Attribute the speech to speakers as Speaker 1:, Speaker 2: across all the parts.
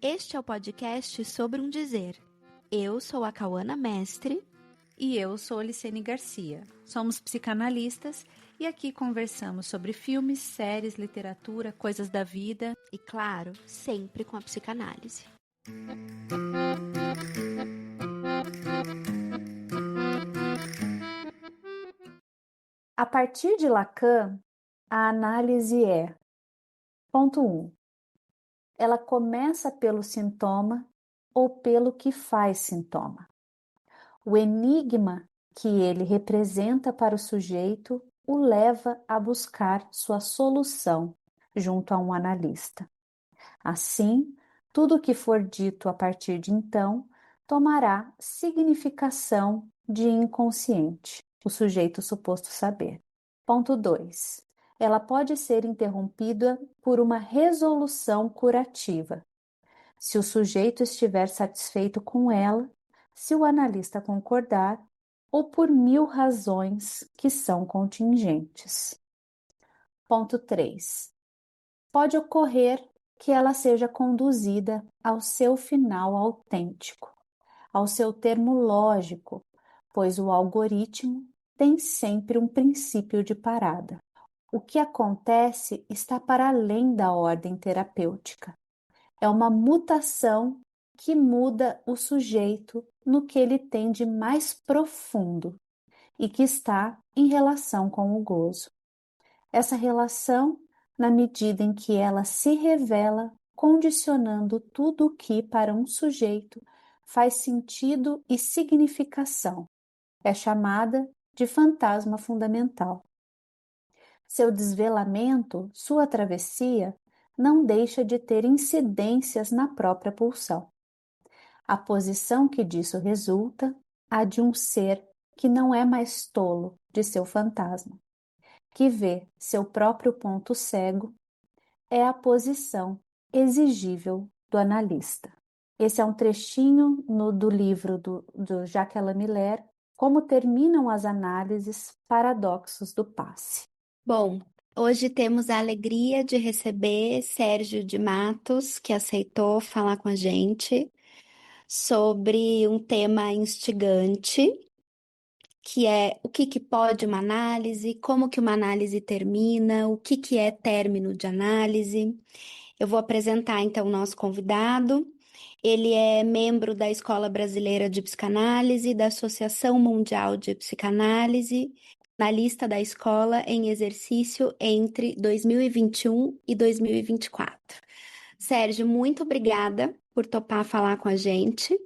Speaker 1: Este é o podcast Sobre um Dizer. Eu sou a Cauana Mestre.
Speaker 2: E eu sou a Licene Garcia. Somos psicanalistas e aqui conversamos sobre filmes, séries, literatura, coisas da vida.
Speaker 1: E claro, sempre com a psicanálise.
Speaker 3: A partir de Lacan, a análise é: ponto 1. Ela começa pelo sintoma ou pelo que faz sintoma. O enigma que ele representa para o sujeito o leva a buscar sua solução junto a um analista. Assim, tudo o que for dito a partir de então tomará significação de inconsciente, o sujeito suposto saber. Ponto 2. Ela pode ser interrompida por uma resolução curativa, se o sujeito estiver satisfeito com ela, se o analista concordar, ou por 1000 razões que são contingentes. Ponto 3. Pode ocorrer que ela seja conduzida ao seu final autêntico, ao seu termo lógico, pois o algoritmo tem sempre um princípio de parada. O que acontece está para além da ordem terapêutica. É uma mutação que muda o sujeito no que ele tem de mais profundo e que está em relação com o gozo. Essa relação, na medida em que ela se revela condicionando tudo o que para um sujeito faz sentido e significação, é chamada de fantasma fundamental. Seu desvelamento, sua travessia, não deixa de ter incidências na própria pulsão. A posição que disso resulta, a de um ser que não é mais tolo de seu fantasma, que vê seu próprio ponto cego, é a posição exigível do analista. Esse é um trechinho do livro do Jacques Alain Miller, Como Terminam as Análises, Paradoxos do Passe.
Speaker 1: Bom, hoje temos a alegria de receber Sérgio de Matos, que aceitou falar com a gente sobre um tema instigante, que é o que pode uma análise, como que uma análise termina, o que é término de análise. Eu vou apresentar então o nosso convidado. Ele é membro da Escola Brasileira de Psicanálise, da Associação Mundial de Psicanálise, na lista da escola em exercício entre 2021 e 2024. Sérgio, muito obrigada por topar falar com a gente.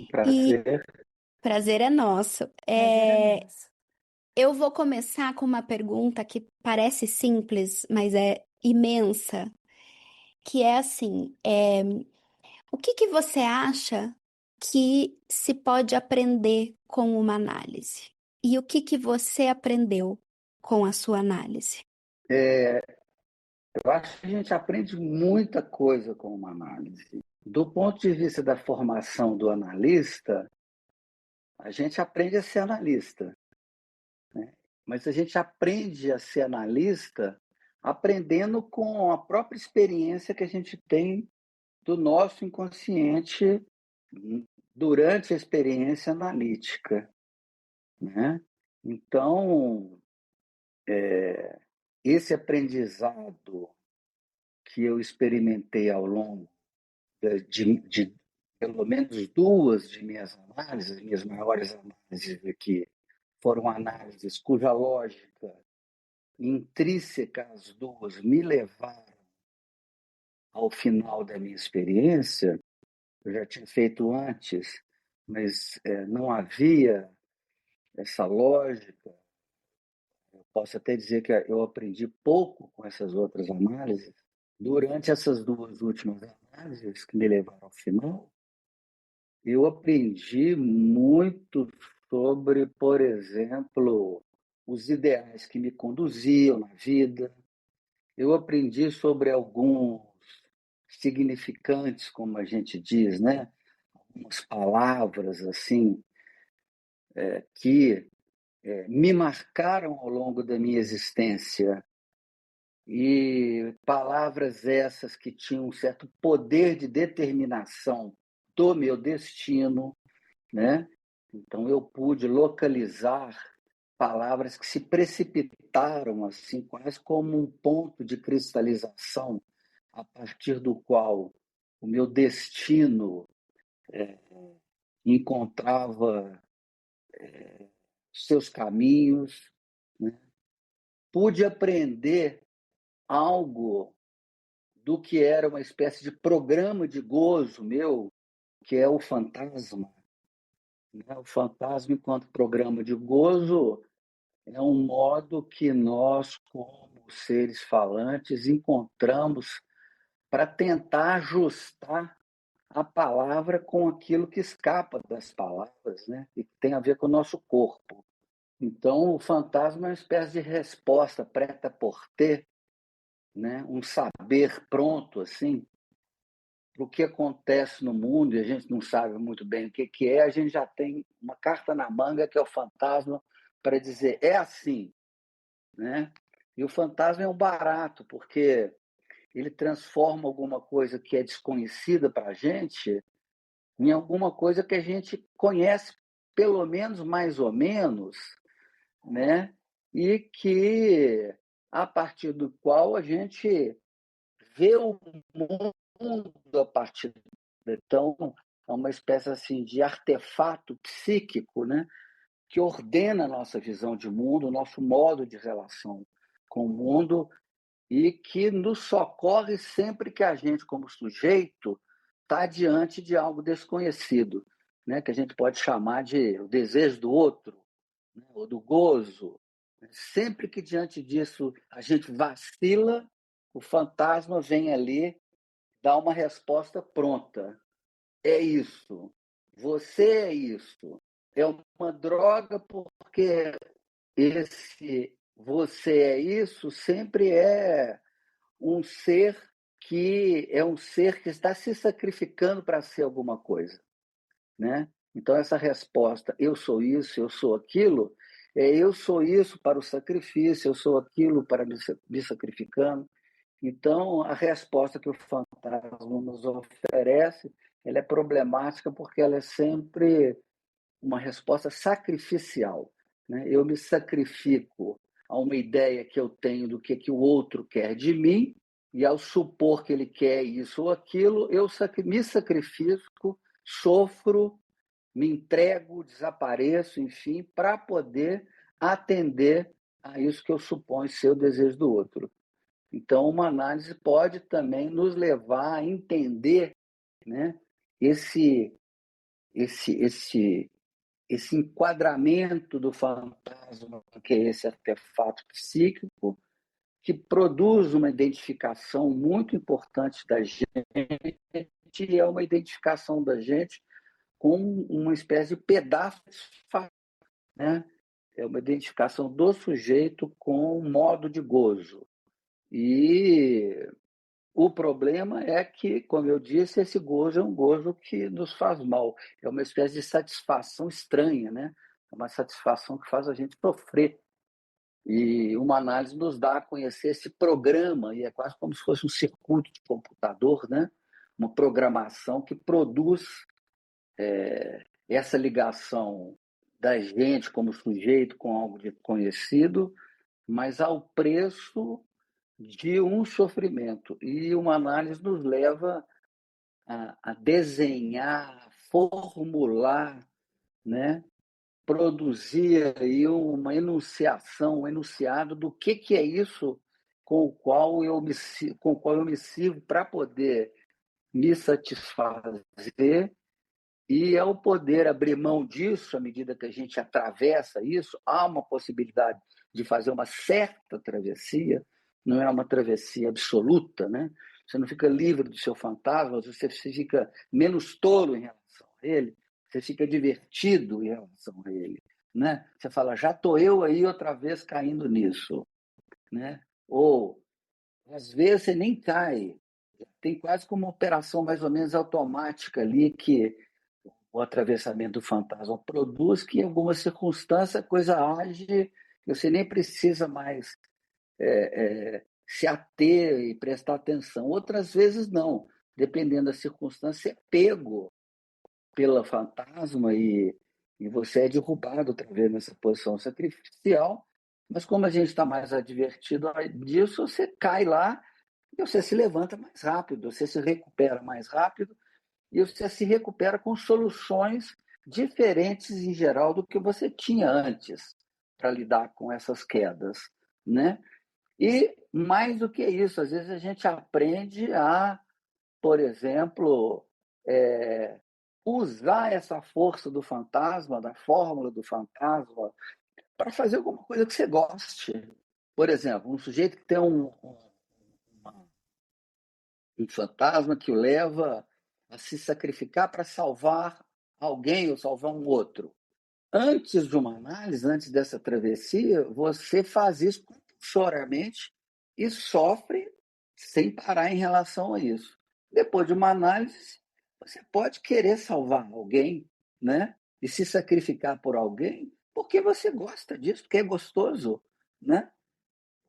Speaker 4: Prazer.
Speaker 1: Prazer é nosso. Eu vou começar com uma pergunta que parece simples, mas é imensa, que é assim, o que você acha que se pode aprender com uma análise? E o que você aprendeu com a sua análise?
Speaker 4: Eu acho que a gente aprende muita coisa com uma análise. Do ponto de vista da formação do analista, a gente aprende a ser analista, né? Mas a gente aprende a ser analista aprendendo com a própria experiência que a gente tem do nosso inconsciente durante a experiência analítica, né? Então, esse aprendizado que eu experimentei ao longo de pelo menos duas de minhas análises, minhas maiores análises aqui, foram análises cuja lógica intrínseca às duas me levaram ao final da minha experiência. Eu já tinha feito antes, mas não havia essa lógica. Eu posso até dizer que eu aprendi pouco com essas outras análises. Durante essas duas últimas análises que me levaram ao final, eu aprendi muito sobre, por exemplo, os ideais que me conduziam na vida. Eu aprendi sobre alguns significantes, como a gente diz, né? Algumas palavras assim que me marcaram ao longo da minha existência e palavras essas que tinham um certo poder de determinação do meu destino, né? Então eu pude localizar palavras que se precipitaram assim, quase como um ponto de cristalização, a partir do qual o meu destino encontrava seus caminhos, né? Pude aprender algo do que era uma espécie de programa de gozo meu, que é o fantasma. Né? O fantasma, enquanto programa de gozo, é um modo que nós, como seres falantes, encontramos para tentar ajustar a palavra com aquilo que escapa das palavras, né? E que tem a ver com o nosso corpo. Então, o fantasma é uma espécie de resposta prêt-à-porter, né? Um saber pronto, assim, para o que acontece no mundo, e a gente não sabe muito bem o que é, a gente já tem uma carta na manga, que é o fantasma, para dizer, é assim, né? E o fantasma é um barato, porque ele transforma alguma coisa que é desconhecida para a gente em alguma coisa que a gente conhece, pelo menos mais ou menos, né? E que, a partir do qual a gente vê o mundo a partir de então é uma espécie assim de artefato psíquico, né, que ordena a nossa visão de mundo, o nosso modo de relação com o mundo e que nos socorre sempre que a gente, como sujeito, está diante de algo desconhecido, né, que a gente pode chamar de o desejo do outro, né, ou do gozo. Sempre que diante disso a gente vacila, o fantasma vem ali, dá uma resposta pronta. É isso. Você é isso. É uma droga porque esse você é isso sempre é um ser que está se sacrificando para ser alguma coisa, né? Então essa resposta eu sou isso, eu sou aquilo, eu sou isso para o sacrifício, eu sou aquilo para me sacrificando. Então, a resposta que o fantasma nos oferece, ela é problemática porque ela é sempre uma resposta sacrificial, né? Eu me sacrifico a uma ideia que eu tenho do que o outro quer de mim, e ao supor que ele quer isso ou aquilo, eu me sacrifico, sofro, me entrego, desapareço, enfim, para poder atender a isso que eu suponho ser o desejo do outro. Então, uma análise pode também nos levar a entender, né, esse, esse, esse, esse enquadramento do fantasma, que é esse artefato psíquico, que produz uma identificação muito importante da gente, e é uma identificação da gente com uma espécie de pedaço, né? É uma identificação do sujeito com um modo de gozo. E o problema é que, como eu disse, esse gozo é um gozo que nos faz mal. É uma espécie de satisfação estranha, né? É uma satisfação que faz a gente sofrer. E uma análise nos dá a conhecer esse programa, e é quase como se fosse um circuito de computador, né? Uma programação que produz essa ligação da gente como sujeito com algo desconhecido, mas ao preço de um sofrimento. E uma análise nos leva a desenhar, formular, né? Produzir aí uma enunciação, um enunciado do que é isso com o qual eu me sirvo para poder me satisfazer, e ao poder abrir mão disso, à medida que a gente atravessa isso, há uma possibilidade de fazer uma certa travessia, não é uma travessia absoluta, né? Você não fica livre do seu fantasma, você fica menos tolo em relação a ele, você fica divertido em relação a ele, né? Você fala, já estou eu aí outra vez caindo nisso, né? Ou, às vezes, você nem cai, tem quase como uma operação mais ou menos automática ali que o atravessamento do fantasma produz, que em alguma circunstância a coisa age, você nem precisa mais se ater e prestar atenção. Outras vezes não. Dependendo da circunstância, você é pego pela fantasma e você é derrubado outra vez nessa posição sacrificial. Mas como a gente está mais advertido disso, você cai lá e você se levanta mais rápido, você se recupera mais rápido e você se recupera com soluções diferentes em geral do que você tinha antes para lidar com essas quedas, né? E mais do que isso, às vezes a gente aprende a, por exemplo, usar essa força do fantasma, da fórmula do fantasma, para fazer alguma coisa que você goste. Por exemplo, um sujeito que tem um fantasma que o leva a se sacrificar para salvar alguém ou salvar um outro. Antes de uma análise, antes dessa travessia, você faz isso compulsoriamente e sofre sem parar em relação a isso. Depois de uma análise, você pode querer salvar alguém, né? E se sacrificar por alguém, porque você gosta disso, porque é gostoso, né?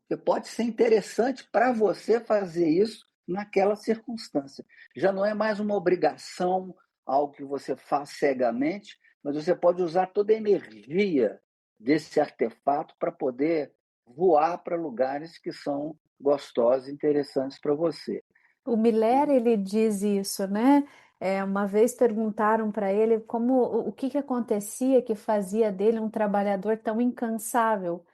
Speaker 4: Porque pode ser interessante para você fazer isso naquela circunstância. Já não é mais uma obrigação, algo que você faz cegamente, mas você pode usar toda a energia desse artefato para poder voar para lugares que são gostosos e interessantes para você.
Speaker 3: O Miller, ele diz isso, né? Uma vez perguntaram para ele como o que que acontecia que fazia dele um trabalhador tão incansável,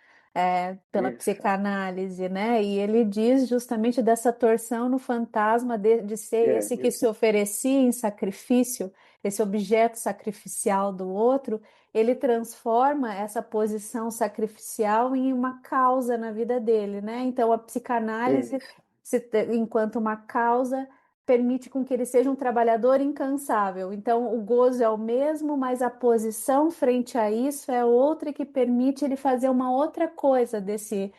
Speaker 3: pela
Speaker 4: Isso,
Speaker 3: psicanálise, né? E ele diz justamente dessa torção no fantasma de ser esse que se oferecia em sacrifício, esse objeto sacrificial do outro, ele transforma essa posição sacrificial em uma causa na vida dele, né? Então a psicanálise
Speaker 4: isso.
Speaker 3: enquanto uma causa, permite com que ele seja um trabalhador incansável. Então, o gozo é o mesmo, mas a posição frente a isso é outra que permite ele fazer uma outra coisa desse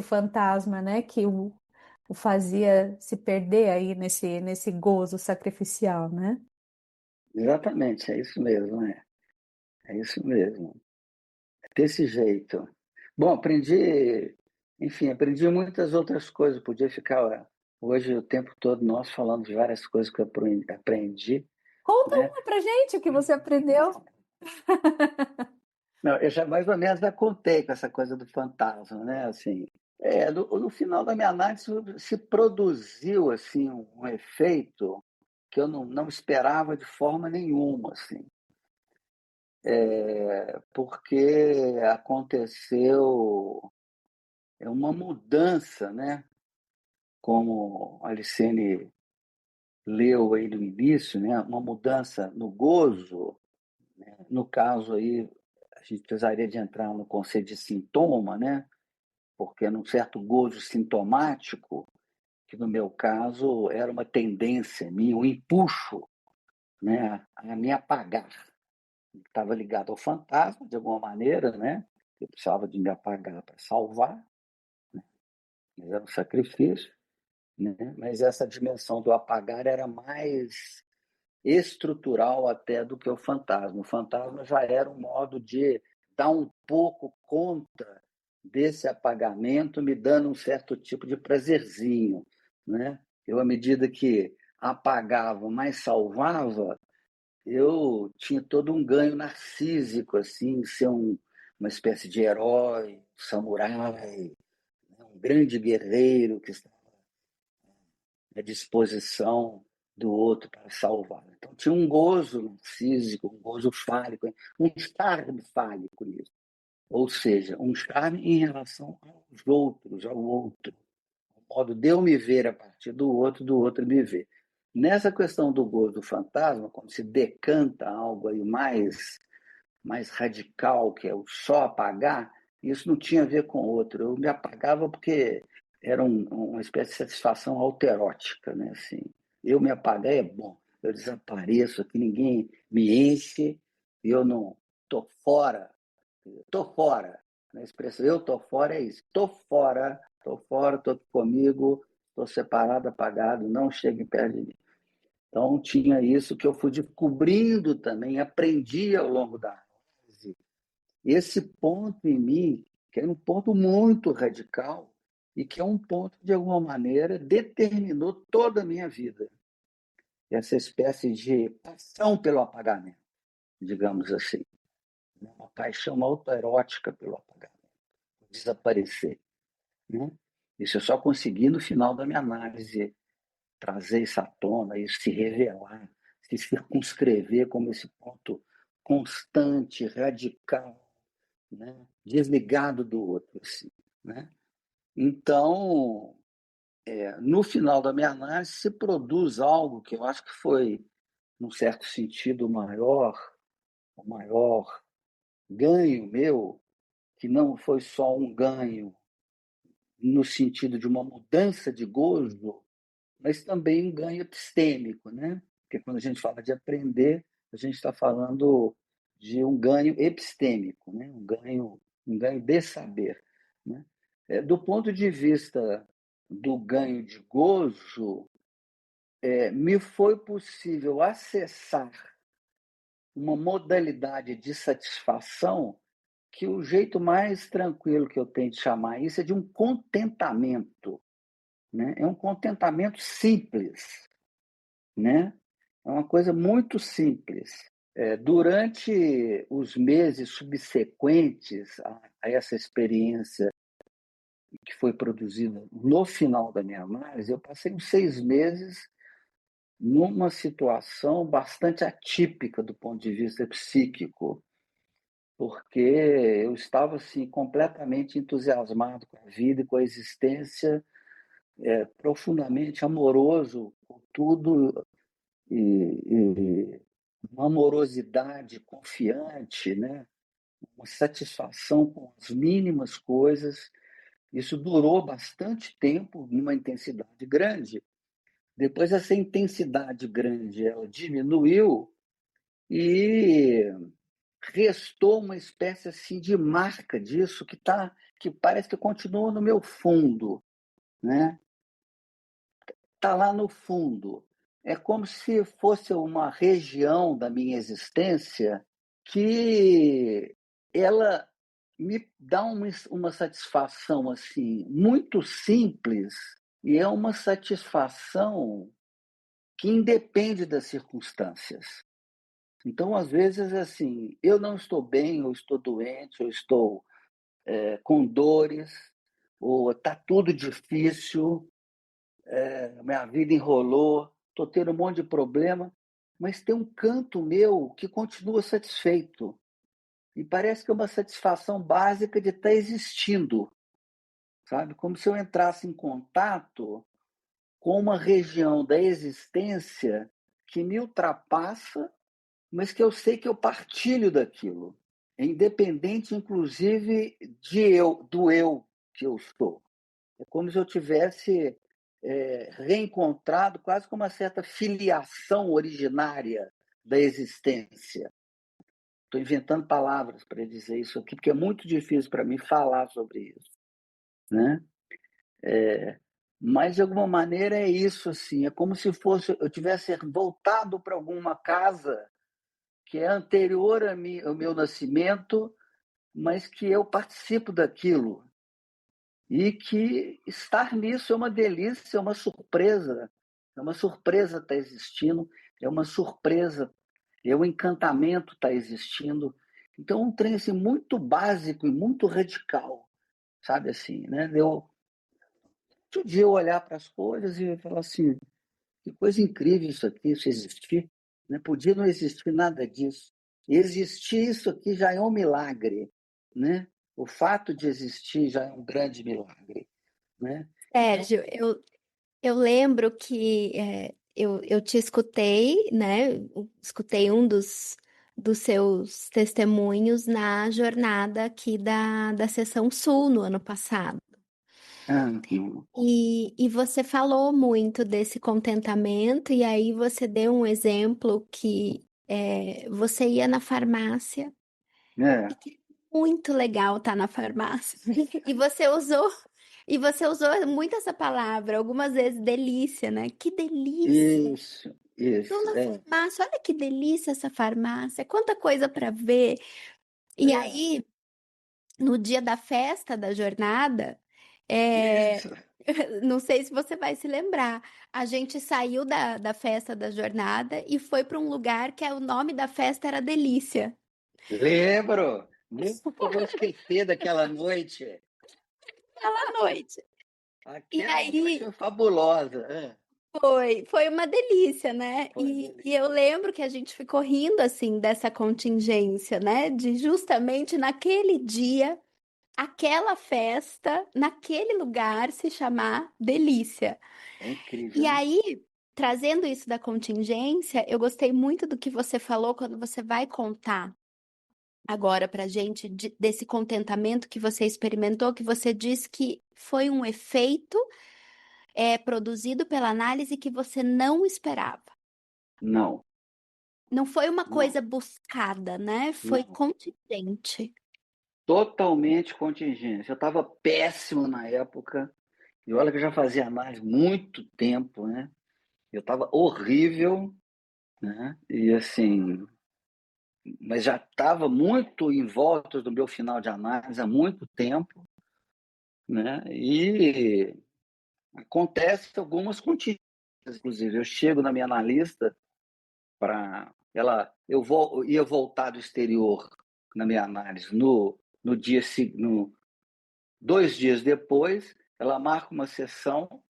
Speaker 3: fantasma, né? Que o fazia se perder aí nesse gozo sacrificial, né?
Speaker 4: Exatamente, é isso mesmo, né? É isso mesmo. Desse jeito. Bom, aprendi muitas outras coisas. Podia ficar hoje o tempo todo nós falando de várias coisas que eu aprendi,
Speaker 3: Conta
Speaker 4: né?
Speaker 3: uma pra gente o que você aprendeu.
Speaker 4: Não, eu já mais ou menos já contei com essa coisa do fantasma, né? Assim, no final da minha análise se produziu assim um efeito que eu não esperava de forma nenhuma, assim, porque aconteceu uma mudança, né? Como a Alicene leu aí no início, né? Uma mudança no gozo, né? No caso aí, a gente precisaria de entrar no conceito de sintoma, né? Porque num certo gozo sintomático, que no meu caso era uma tendência minha, um empuxo, né? A me apagar. Estava ligado ao fantasma, de alguma maneira, né? Eu precisava de me apagar para salvar, né? Mas era um sacrifício. Né? Mas essa dimensão do apagar era mais estrutural até do que o fantasma. O fantasma já era um modo de dar um pouco conta desse apagamento, me dando um certo tipo de prazerzinho. Né? Eu, à medida que apagava, mais salvava, eu tinha todo um ganho narcísico, assim, ser uma espécie de herói, samurai, né? Um grande guerreiro que está à disposição do outro para salvar. Então tinha um gozo físico, um gozo fálico, um charme fálico nisso. Ou seja, um charme em relação aos outros, ao outro. O modo de eu me ver a partir do outro me ver. Nessa questão do gozo do fantasma, quando se decanta algo aí mais radical, que é o só apagar, isso não tinha a ver com o outro. Eu me apagava porque era uma espécie de satisfação autoerótica, né? Assim, eu me apagar é bom, eu desapareço aqui, ninguém me enche, eu não tô fora. A expressão eu tô fora é isso, tô fora, tô aqui comigo, tô separado, apagado, não chegue perto de mim. Então tinha isso que eu fui descobrindo também, aprendi ao longo da análise esse ponto em mim, que era um ponto muito radical, e que é um ponto, de alguma maneira, determinou toda a minha vida. Essa espécie de paixão pelo apagamento, digamos assim. Uma paixão autoerótica pelo apagamento, desaparecer. Né? Isso eu só consegui no final da minha análise trazer isso à tona, isso se revelar, se circunscrever como esse ponto constante, radical, né? Desligado do outro. Assim, né? Então, no final da minha análise, se produz algo que eu acho que foi, num certo sentido, o maior ganho meu, que não foi só um ganho no sentido de uma mudança de gozo, mas também um ganho epistêmico, né? Porque quando a gente fala de aprender, a gente está falando de um ganho epistêmico, né? Um ganho de saber. Né? Do ponto de vista do ganho de gozo, me foi possível acessar uma modalidade de satisfação que o jeito mais tranquilo que eu tenho de chamar isso é de um contentamento. Né? É um contentamento simples. Né? É uma coisa muito simples. Durante os meses subsequentes a essa experiência que foi produzida no final da minha análise, eu passei uns 6 meses numa situação bastante atípica do ponto de vista psíquico, porque eu estava assim, completamente entusiasmado com a vida e com a existência, profundamente amoroso por tudo e uma amorosidade confiante, né? Uma satisfação com as mínimas coisas. Isso durou bastante tempo, numa intensidade grande. Depois essa intensidade grande ela diminuiu e restou uma espécie assim de marca disso que parece que continua no meu fundo, né? Tá lá no fundo. É como se fosse uma região da minha existência que ela me dá uma satisfação assim muito simples e é uma satisfação que independe das circunstâncias. Então, às vezes, assim, eu não estou bem, eu estou doente, eu estou com dores, ou está tudo difícil, minha vida enrolou, estou tendo um monte de problema, mas tem um canto meu que continua satisfeito. E parece que é uma satisfação básica de estar existindo, sabe? Como se eu entrasse em contato com uma região da existência que me ultrapassa, mas que eu sei que eu partilho daquilo, independente, inclusive, do eu que eu sou. É como se eu tivesse reencontrado quase com uma certa filiação originária da existência. Estou inventando palavras para dizer isso aqui, porque é muito difícil para mim falar sobre isso. Né? Mas, de alguma maneira, é isso. Assim, é como se fosse eu tivesse voltado para alguma casa que é anterior ao meu nascimento, mas que eu participo daquilo. E que estar nisso é uma delícia, é uma surpresa. É uma surpresa estar existindo, é uma surpresa, é um encantamento estar existindo. Então, um trem assim, muito básico e muito radical, sabe assim, né? Outro dia eu olhar para as coisas e falar assim, que coisa incrível isso aqui, isso existir. Né? Podia não existir nada disso. Existir isso aqui já é um milagre. Né? O fato de existir já é um grande milagre. Né?
Speaker 1: Sérgio, eu lembro que eu te escutei, né? Escutei um dos seus testemunhos na jornada aqui da Seção Sul no ano passado.
Speaker 4: Uhum.
Speaker 1: E você falou muito desse contentamento, e aí você deu um exemplo que você ia na farmácia,
Speaker 4: É.
Speaker 1: e que é muito legal estar na farmácia. E você usou muito essa palavra, algumas vezes delícia, né? Que delícia!
Speaker 4: Isso,
Speaker 1: Estou
Speaker 4: isso.
Speaker 1: na farmácia, olha que delícia essa farmácia, quanta coisa para ver. E aí, no dia da festa da jornada, É,
Speaker 4: Isso.
Speaker 1: não sei se você vai se lembrar. A gente saiu da festa da jornada e foi para um lugar que o nome da festa era Delícia.
Speaker 4: Lembro! Nunca vou esquecer daquela noite.
Speaker 1: Aquela noite. E
Speaker 4: Aquela noite
Speaker 1: aí
Speaker 4: foi fabulosa. É,
Speaker 1: foi uma delícia, né?
Speaker 4: foi
Speaker 1: E
Speaker 4: delícia.
Speaker 1: eu lembro que a gente ficou rindo assim dessa contingência, né? De justamente naquele dia, aquela festa, naquele lugar se chamar Delícia.
Speaker 4: É incrível,
Speaker 1: E
Speaker 4: né?
Speaker 1: aí, trazendo isso da contingência, eu gostei muito do que você falou quando você vai contar agora pra gente desse contentamento que você experimentou, que você disse que foi um efeito produzido pela análise que você não esperava.
Speaker 4: Não,
Speaker 1: Não foi uma
Speaker 4: não,
Speaker 1: coisa buscada, né? Foi
Speaker 4: não.
Speaker 1: contingente.
Speaker 4: Totalmente contingência. Eu estava péssimo na época. E olha que eu já fazia análise muito tempo, né? Eu estava horrível, né? E assim, mas já estava muito em volta do meu final de análise há muito tempo, né? E acontece algumas contingências, inclusive. Eu chego na minha analista para ela, ia voltar do exterior na minha análise no dia no 2 dias depois, ela marca uma sessão.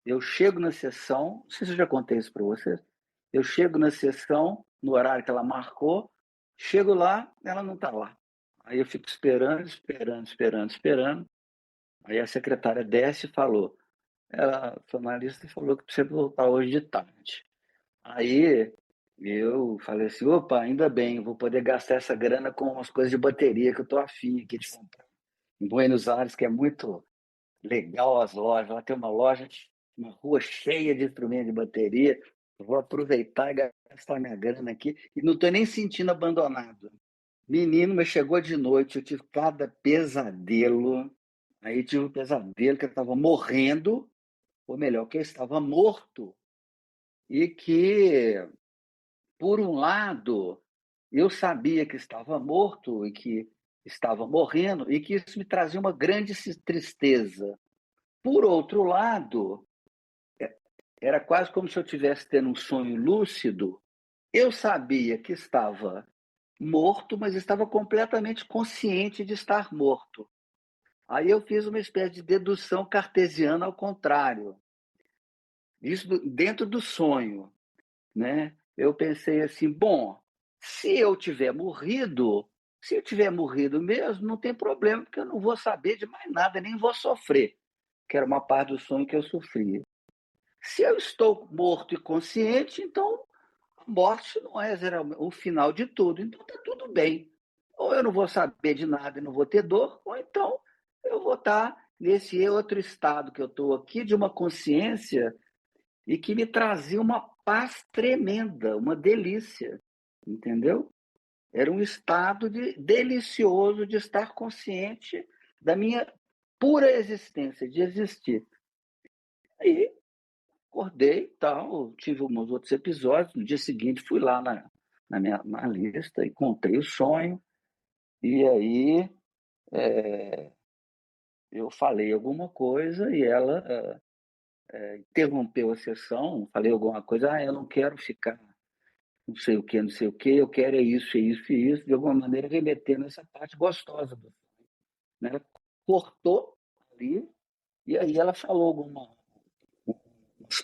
Speaker 4: Eu chego na sessão, não sei se eu já contei isso para vocês. Eu chego na sessão, no horário que ela marcou, chego lá, ela não está lá. Aí eu fico esperando, esperando, esperando, esperando. Aí a secretária desce e falou: ela, a jornalista falou que precisa voltar hoje de tarde. Aí eu falei assim: opa, ainda bem, vou poder gastar essa grana com umas coisas de bateria que eu estou afim aqui de comprar. Em Buenos Aires, que é muito legal as lojas. Lá tem uma loja, uma rua cheia de instrumentos de bateria. Eu vou aproveitar e gastar minha grana aqui. E não estou nem sentindo abandonado. Menino, mas chegou de noite, eu tive cada pesadelo. Aí tive um pesadelo que eu estava morrendo, ou melhor, que eu estava morto. E que, por um lado, eu sabia que estava morto e que estava morrendo, e que isso me trazia uma grande tristeza. Por outro lado, era quase como se eu estivesse tendo um sonho lúcido. Eu sabia que estava morto, mas estava completamente consciente de estar morto. Aí eu fiz uma espécie de dedução cartesiana ao contrário. Isso dentro do sonho, né? Eu pensei assim, bom, se eu tiver morrido mesmo, não tem problema, porque eu não vou saber de mais nada, nem vou sofrer, que era uma parte do sonho que eu sofria. Se eu estou morto e consciente, então a morte não é o final de tudo. Então está tudo bem. Ou eu não vou saber de nada e não vou ter dor, ou então eu vou estar nesse outro estado que eu estou aqui, de uma consciência e que me trazia uma paz tremenda, uma delícia, entendeu? Era um estado delicioso de estar consciente da minha pura existência, de existir. Aí acordei e tal, tive uns outros episódios. No dia seguinte, fui lá na lista e contei o sonho. E aí eu falei alguma coisa e ela interrompeu a sessão. Falei alguma coisa, eu não quero ficar não sei o que, não sei o que, eu quero é isso, é isso e isso, de alguma maneira remetendo essa parte gostosa do sonho, né? Ela cortou ali e aí ela falou algumas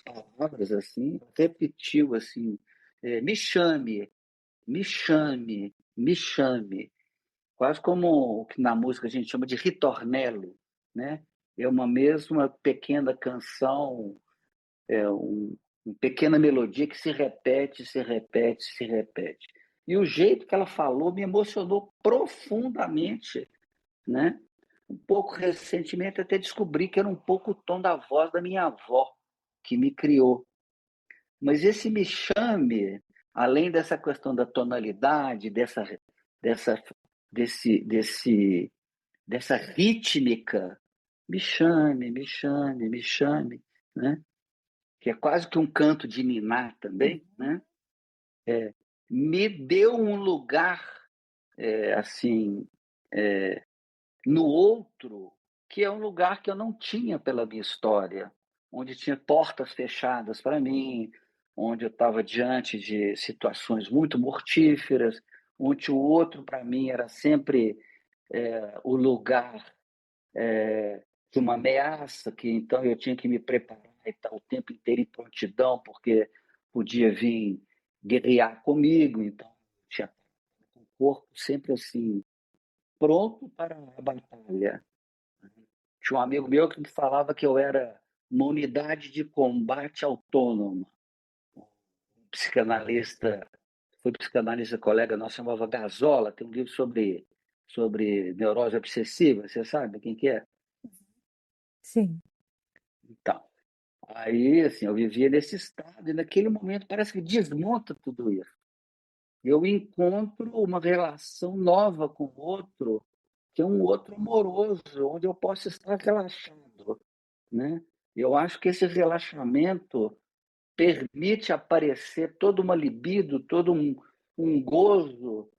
Speaker 4: palavras assim, repetiu assim, me chame, me chame, me chame. Quase como o que na música a gente chama de ritornello, né? É uma mesma pequena canção, uma pequena melodia que se repete, se repete, se repete. E o jeito que ela falou me emocionou profundamente, né? Um pouco recentemente até descobri que era um pouco o tom da voz da minha avó, que me criou. Mas esse me chame, além dessa questão da tonalidade, dessa, dessa rítmica, me chame, me chame, me chame, né? Que é quase que um canto de niná também, né? Me deu um lugar assim no outro que é um lugar que eu não tinha pela minha história, onde tinha portas fechadas para mim, onde eu estava diante de situações muito mortíferas, onde o outro para mim era sempre o lugar de uma ameaça, que então eu tinha que me preparar e estar o tempo inteiro em prontidão, porque podia vir guerrear comigo, então eu tinha o corpo sempre assim, pronto para a batalha. Tinha um amigo meu que me falava que eu era uma unidade de combate autônoma. Um psicanalista, foi psicanalista colega nosso, chamava Gazola, tem um livro sobre neurose obsessiva, você sabe quem que é?
Speaker 3: Sim.
Speaker 4: Então, aí, assim, eu vivia nesse estado e naquele momento parece que desmonta tudo isso. Eu encontro uma relação nova com o outro, que é um outro amoroso, onde eu posso estar relaxado, né? Eu acho que esse relaxamento permite aparecer toda uma libido, todo um gozo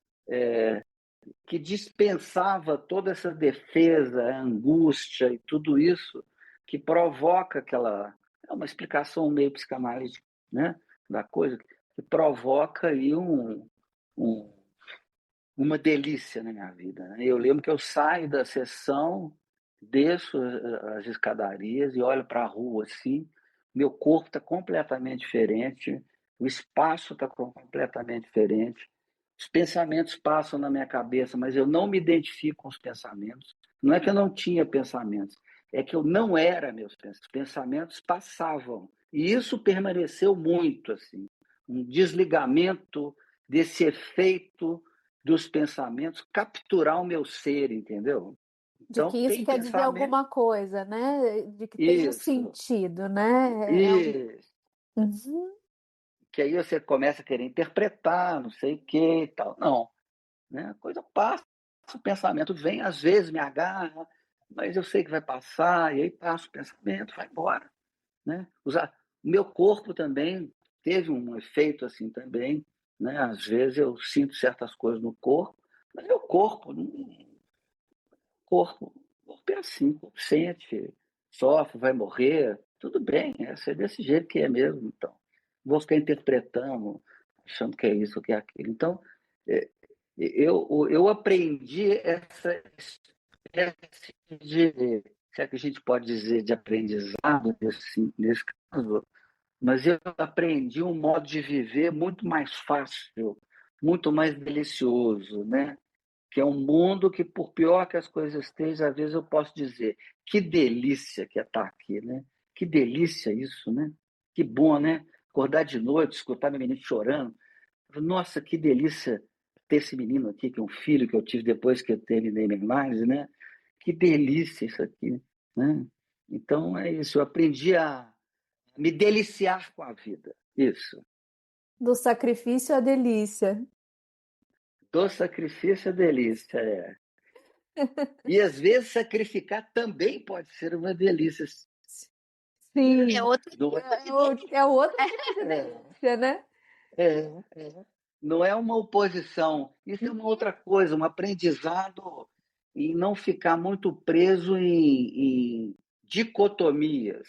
Speaker 4: que dispensava toda essa defesa, a angústia e tudo isso que provoca aquela... É uma explicação meio psicanalítica, né, da coisa, que provoca aí um, uma delícia na minha vida, né? Eu lembro que eu saio da sessão, desço as escadarias e olho para a rua assim, meu corpo está completamente diferente, o espaço está completamente diferente, os pensamentos passam na minha cabeça, mas eu não me identifico com os pensamentos. Não é que eu não tinha pensamentos, é que eu não era meus pensamentos. Os pensamentos passavam. E isso permaneceu muito, assim, um desligamento desse efeito dos pensamentos capturar o meu ser, entendeu?
Speaker 3: De que
Speaker 4: Então,
Speaker 3: isso
Speaker 4: tem
Speaker 3: quer dizer
Speaker 4: pensamento.
Speaker 3: alguma coisa, né? De que tem um
Speaker 4: Isso,
Speaker 3: sentido, né?
Speaker 4: isso.
Speaker 3: Uhum,
Speaker 4: Que aí você começa a querer interpretar, não sei o que e tal. Não, né? A coisa passa, o pensamento vem, às vezes me agarra, mas eu sei que vai passar, e aí passa o pensamento, vai embora. Né? O meu corpo também teve um efeito assim também. Né? Às vezes eu sinto certas coisas no corpo, mas meu corpo corpo é assim, o corpo sente, sofre, vai morrer, tudo bem, é desse jeito que é mesmo. Então, vou ficar interpretando, achando que é isso, que é aquilo. Então, é, eu aprendi essa espécie de, se é que a gente pode dizer, de aprendizado nesse caso, mas eu aprendi um modo de viver muito mais fácil, muito mais delicioso, né? Que é um mundo que, por pior que as coisas estejam, às vezes eu posso dizer, que delícia que é estar aqui, né? Que delícia isso, né? Que bom, né? Acordar de noite, escutar meu menino chorando. Nossa, que delícia ter esse menino aqui, que é um filho que eu tive depois que eu terminei minha análise, né? Que delícia isso aqui, né? Então é isso, eu aprendi a me deliciar com a vida. Isso.
Speaker 3: do sacrifício à delícia.
Speaker 4: Do sacrifício à delícia, é. E às vezes sacrificar também pode ser uma delícia.
Speaker 1: É
Speaker 3: Sim,
Speaker 1: outro.
Speaker 4: Não é,
Speaker 3: é o outro tipo de
Speaker 4: é,
Speaker 3: delícia, né?
Speaker 4: não é uma oposição. Isso é uma outra coisa, um aprendizado em não ficar muito preso em dicotomias.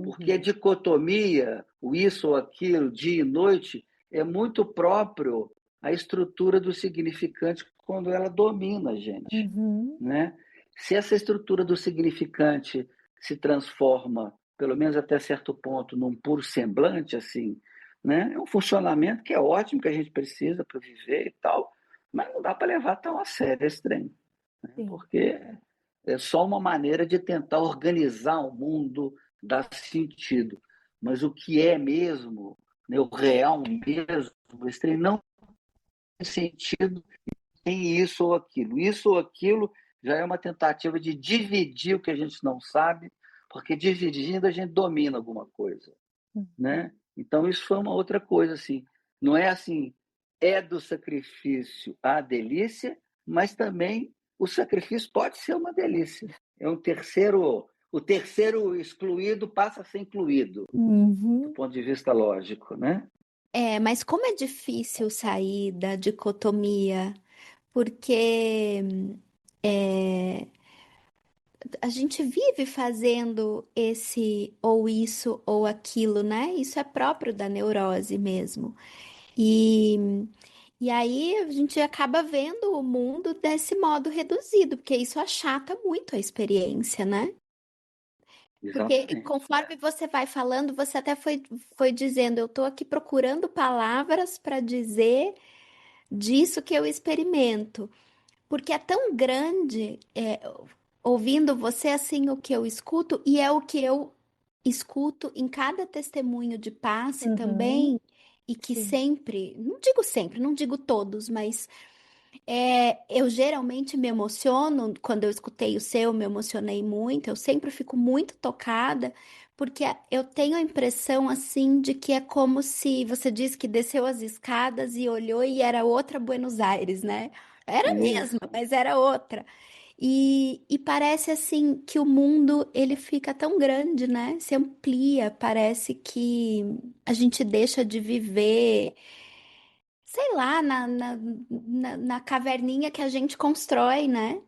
Speaker 4: Porque a
Speaker 3: Uhum,
Speaker 4: dicotomia, o isso ou aquilo, dia e noite, é muito próprio à estrutura do significante quando ela domina a gente.
Speaker 3: uhum,
Speaker 4: Né? Se essa estrutura do significante se transforma, pelo menos até certo ponto, num puro semblante, assim, né? É um funcionamento que é ótimo, que a gente precisa para viver e tal, mas não dá para levar tão a sério esse trem, né?
Speaker 3: sim.
Speaker 4: Porque é só uma maneira de tentar organizar o mundo, dar sentido. Mas o que é mesmo, né, o real mesmo, esse trem não tem sentido em isso ou aquilo. Isso ou aquilo já é uma tentativa de dividir o que a gente não sabe, porque dividindo a gente domina alguma coisa, né? Então isso foi uma outra coisa assim. Não é assim, é do sacrifício a delícia, mas também o sacrifício pode ser uma delícia. É um terceiro, o terceiro excluído passa a ser incluído, do
Speaker 3: Uhum,
Speaker 4: ponto de vista lógico, né?
Speaker 1: É, mas como é difícil sair da dicotomia, porque é, a gente vive fazendo esse ou isso ou aquilo, né? Isso é próprio da neurose mesmo. E, e aí a gente acaba vendo o mundo desse modo reduzido, porque isso achata muito a experiência, né? Porque
Speaker 4: Exatamente.
Speaker 1: conforme você vai falando, você até foi dizendo, eu estou aqui procurando palavras para dizer disso que eu experimento. Porque é tão grande, ouvindo você assim, o que eu escuto, e é o que eu escuto em cada testemunho de passe
Speaker 3: Uhum,
Speaker 1: também, e que
Speaker 3: sim.
Speaker 1: sempre, não digo todos, mas eu geralmente me emociono, quando eu escutei o seu, me emocionei muito, eu sempre fico muito tocada, porque eu tenho a impressão assim de que é como se você disse que desceu as escadas e olhou e era outra Buenos Aires, né? Era a mesma,
Speaker 4: Isso.
Speaker 1: mas era outra. E parece assim que o mundo ele fica tão grande, né? Se amplia, parece que a gente deixa de viver sei lá, na caverninha que a gente constrói, né?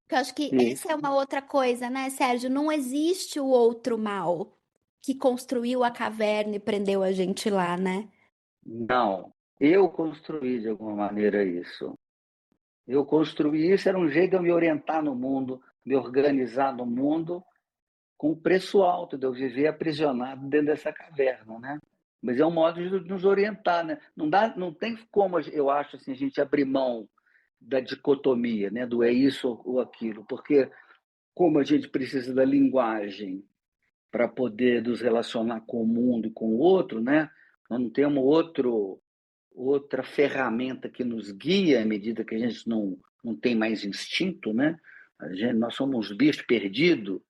Speaker 1: Eu acho que
Speaker 4: E
Speaker 1: essa é uma outra coisa, né, Sérgio? Não existe o outro mal que construiu a caverna e prendeu a gente lá, né?
Speaker 4: não, eu construí de alguma maneira isso. Eu construí isso, era um jeito de eu me orientar no mundo, me organizar no mundo, com um preço alto de eu viver aprisionado dentro dessa caverna, né? Mas é um modo de nos orientar, né? Não tem como, eu acho, assim, a gente abrir mão da dicotomia, né? Do é isso ou aquilo, porque como a gente precisa da linguagem para poder nos relacionar com o mundo e com o outro, né? Nós não temos outra ferramenta que nos guia à medida que a gente não tem mais instinto, né? Nós somos uns bichos perdidos,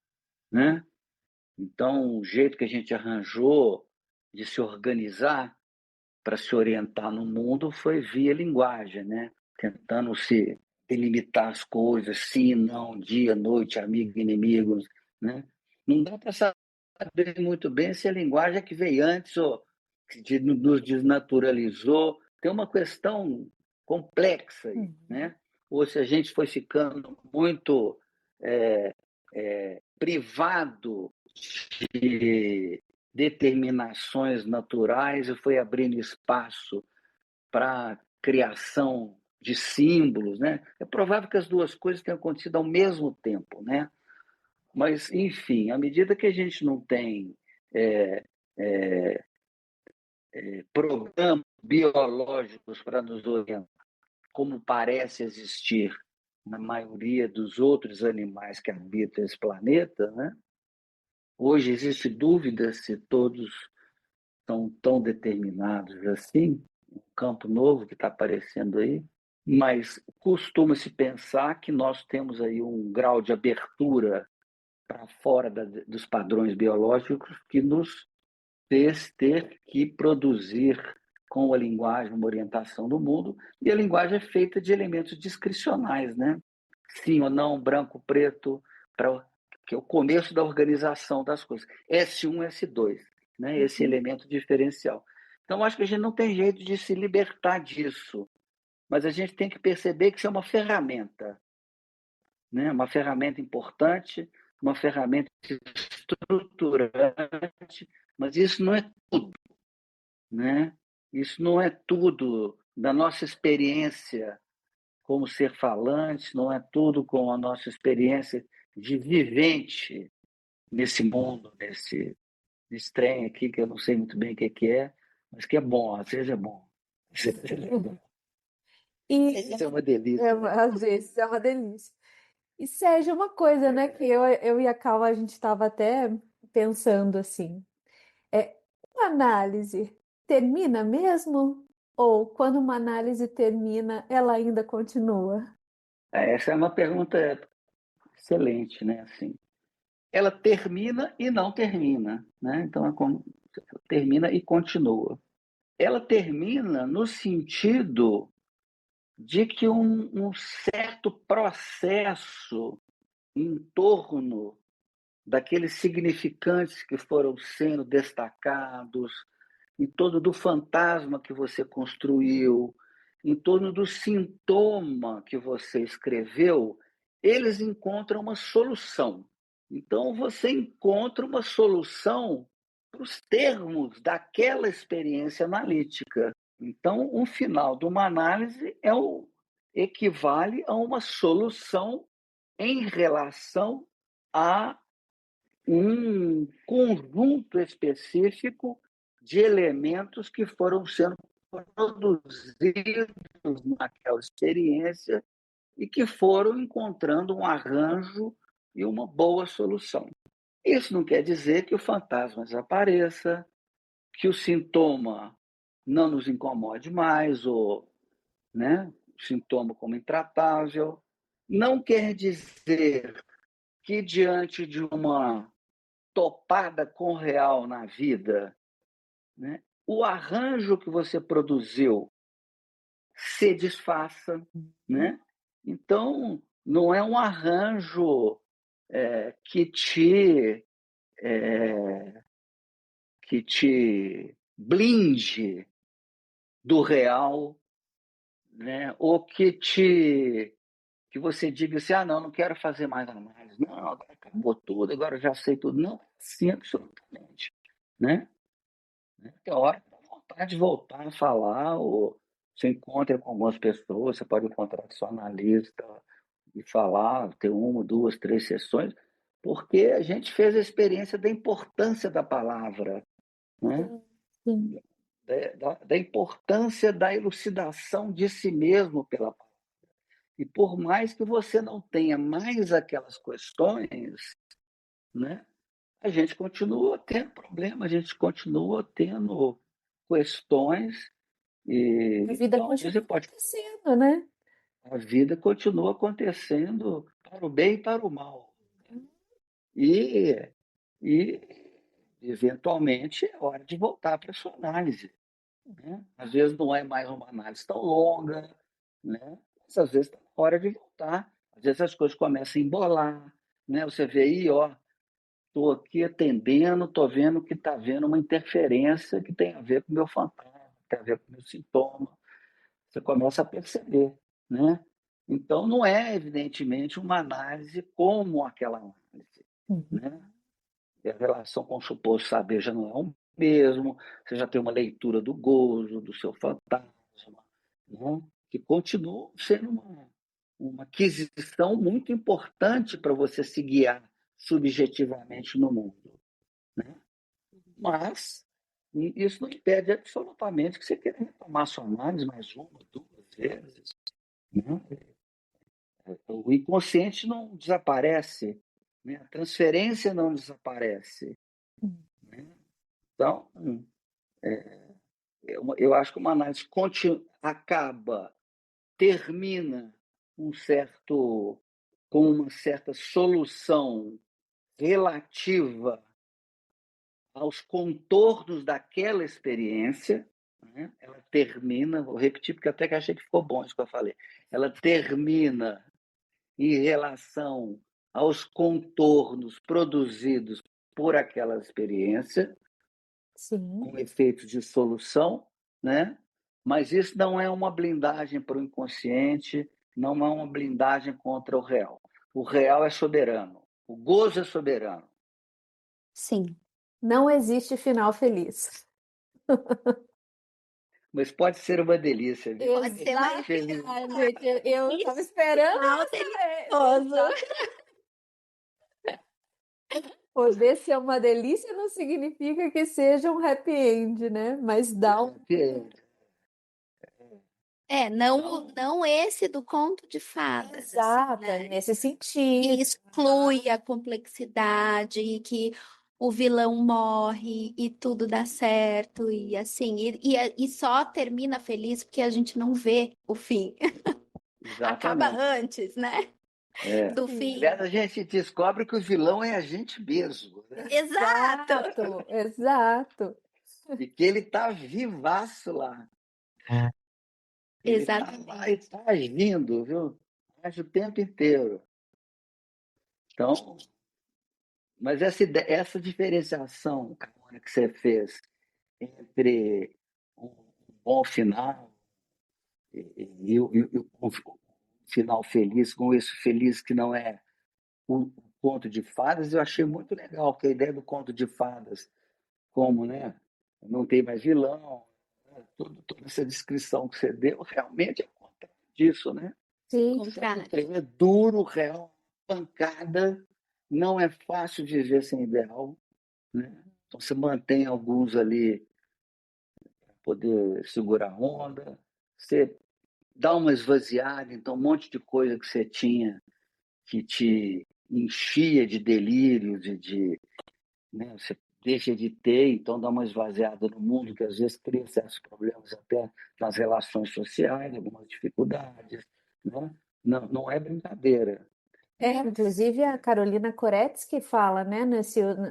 Speaker 4: né? Então, o jeito que a gente arranjou de se organizar para se orientar no mundo foi via linguagem, né? Tentando se delimitar as coisas, sim, não, dia, noite, amigo, inimigo, né? Não dá para saber muito bem se a linguagem é que veio antes ou que nos desnaturalizou. Tem uma questão complexa aí,
Speaker 3: Uhum.
Speaker 4: né? Ou se a gente foi ficando muito privado de determinações naturais e foi abrindo espaço para a criação de símbolos, né? É provável que as duas coisas tenham acontecido ao mesmo tempo, né? Mas, enfim, à medida que a gente não tem é, é, programas biológicos para nos orientar, como parece existir na maioria dos outros animais que habitam esse planeta, né? Hoje existe dúvida se todos são tão determinados assim, um campo novo que está aparecendo aí, mas costuma-se pensar que nós temos aí um grau de abertura para fora dos padrões biológicos que nos fez ter que produzir com a linguagem uma orientação do mundo, e a linguagem é feita de elementos discricionais, né? Sim ou não, branco, preto, para que é o começo da organização das coisas. S1, S2, né? Esse
Speaker 3: Uhum.
Speaker 4: elemento diferencial. Então, acho que a gente não tem jeito de se libertar disso, mas a gente tem que perceber que isso é uma ferramenta, né? Uma ferramenta importante, uma ferramenta estruturante, mas isso não é tudo, né? Isso não é tudo da nossa experiência como ser falante, não é tudo com a nossa experiência de vivente nesse mundo, nesse trem aqui, que eu não sei muito bem o que é, mas que é bom, às vezes é bom.
Speaker 3: E
Speaker 4: Isso é uma delícia, né?
Speaker 3: às vezes é uma delícia. E Sérgio, uma coisa, né, que eu e a Calma a gente estava até pensando assim, uma análise termina mesmo? Ou quando uma análise termina, ela ainda continua?
Speaker 4: Essa é uma pergunta excelente, né? Assim, ela termina e não termina, né? Então, termina e continua. Ela termina no sentido de que um certo processo em torno daqueles significantes que foram sendo destacados, em torno do fantasma que você construiu, em torno do sintoma que você escreveu, eles encontram uma solução. Então, você encontra uma solução para os termos daquela experiência analítica. Então, um final de uma análise equivale a uma solução em relação a um conjunto específico de elementos que foram sendo produzidos naquela experiência e que foram encontrando um arranjo e uma boa solução. Isso não quer dizer que o fantasma desapareça, que o sintoma não nos incomode mais, ou, né, o sintoma como intratável. Não quer dizer que, diante de uma topada com o real na vida, né, o arranjo que você produziu se desfaça, né? Então, não é um arranjo que te blinde do real, né? Ou que você diga assim, não, não quero fazer mais análise, não, agora acabou tudo, agora eu já sei tudo. Não, sim, absolutamente, né? Tem hora que dá vontade de voltar a falar, ou você encontra com algumas pessoas, você pode encontrar com seu analista e falar, ter uma, duas, três sessões, porque a gente fez a experiência da importância da palavra, né?
Speaker 3: Sim.
Speaker 4: Da importância da elucidação de si mesmo pela palavra. E por mais que você não tenha mais aquelas questões, né, a gente continua tendo problema, a gente continua tendo questões, e
Speaker 3: A vida
Speaker 4: então
Speaker 3: continua
Speaker 4: você pode.
Speaker 3: acontecendo, né?
Speaker 4: A vida continua acontecendo para o bem e para o mal. E eventualmente, é hora de voltar para a sua análise, né? Às vezes não é mais uma análise tão longa, né? Mas às vezes está na hora de voltar. Às vezes as coisas começam a embolar, né? Você vê aí, estou aqui atendendo, estou vendo que está havendo uma interferência que tem a ver com o meu fantasma, tem a ver com o meu sintoma. Você começa a perceber, né? Então, não é, evidentemente, uma análise como aquela análise,
Speaker 3: Uhum.
Speaker 4: né? E a relação com o suposto saber já não é o mesmo, você já tem uma leitura do gozo, do seu fantasma, né? Que continua sendo uma aquisição muito importante para você se guiar subjetivamente no mundo, né? Mas isso não impede absolutamente que você queira retomar sua análise mais uma, duas vezes, né? O inconsciente não desaparece, né? A transferência não desaparece, né? Então, eu acho que uma análise acaba, termina com uma certa solução relativa aos contornos daquela experiência, né? Ela termina, vou repetir porque até que achei que ficou bom isso que eu falei, ela termina em relação aos contornos produzidos por aquela experiência,
Speaker 3: Sim.
Speaker 4: com efeitos de solução, né? Mas isso não é uma blindagem para o inconsciente, não é uma blindagem contra o real. O real é soberano, o gozo é soberano.
Speaker 3: Sim. Não existe final feliz.
Speaker 4: Mas pode ser uma delícia, viu?
Speaker 1: Pode ser mais
Speaker 4: Feliz.
Speaker 3: Exatamente. Eu estava esperando
Speaker 1: final delicioso.
Speaker 3: poder ser uma delícia não significa que seja um happy end, né? Mas dá um.
Speaker 1: Não esse do conto de fadas, assim,
Speaker 3: Exato,
Speaker 1: né?
Speaker 3: nesse
Speaker 1: Que
Speaker 3: sentido.
Speaker 1: exclui a complexidade, e que o vilão morre e tudo dá certo, e assim, e só termina feliz porque a gente não vê o fim. Acaba
Speaker 4: Exatamente.
Speaker 1: antes, né? Do fim.
Speaker 4: Aliás, a gente descobre que o vilão é a gente mesmo, né?
Speaker 1: Exato!
Speaker 3: Exato, exato.
Speaker 4: E que ele está vivaço lá. Ele está lá e
Speaker 1: Exatamente.
Speaker 4: está agindo, viu? Age o tempo inteiro. Então, mas essa diferenciação, Carona, que você fez entre um bom final e o final feliz, com isso feliz que não é o conto de fadas. Eu achei muito legal, porque a ideia do conto de fadas, como, né, não tem mais vilão, né, toda essa descrição que você deu, realmente é o contrário disso, né?
Speaker 3: Sim.
Speaker 4: O
Speaker 1: Contrário.
Speaker 4: trem é duro, real, pancada, não é fácil viver sem ideal, né? Então você mantém alguns ali para poder segurar a onda, você dá uma esvaziada, então um monte de coisa que você tinha que te enchia de delírio, né, você deixa de ter, então dá uma esvaziada no mundo, que às vezes cria certos problemas até nas relações sociais, algumas dificuldades, né? Não, não é brincadeira.
Speaker 3: Inclusive a Carolina Koretsky fala, né,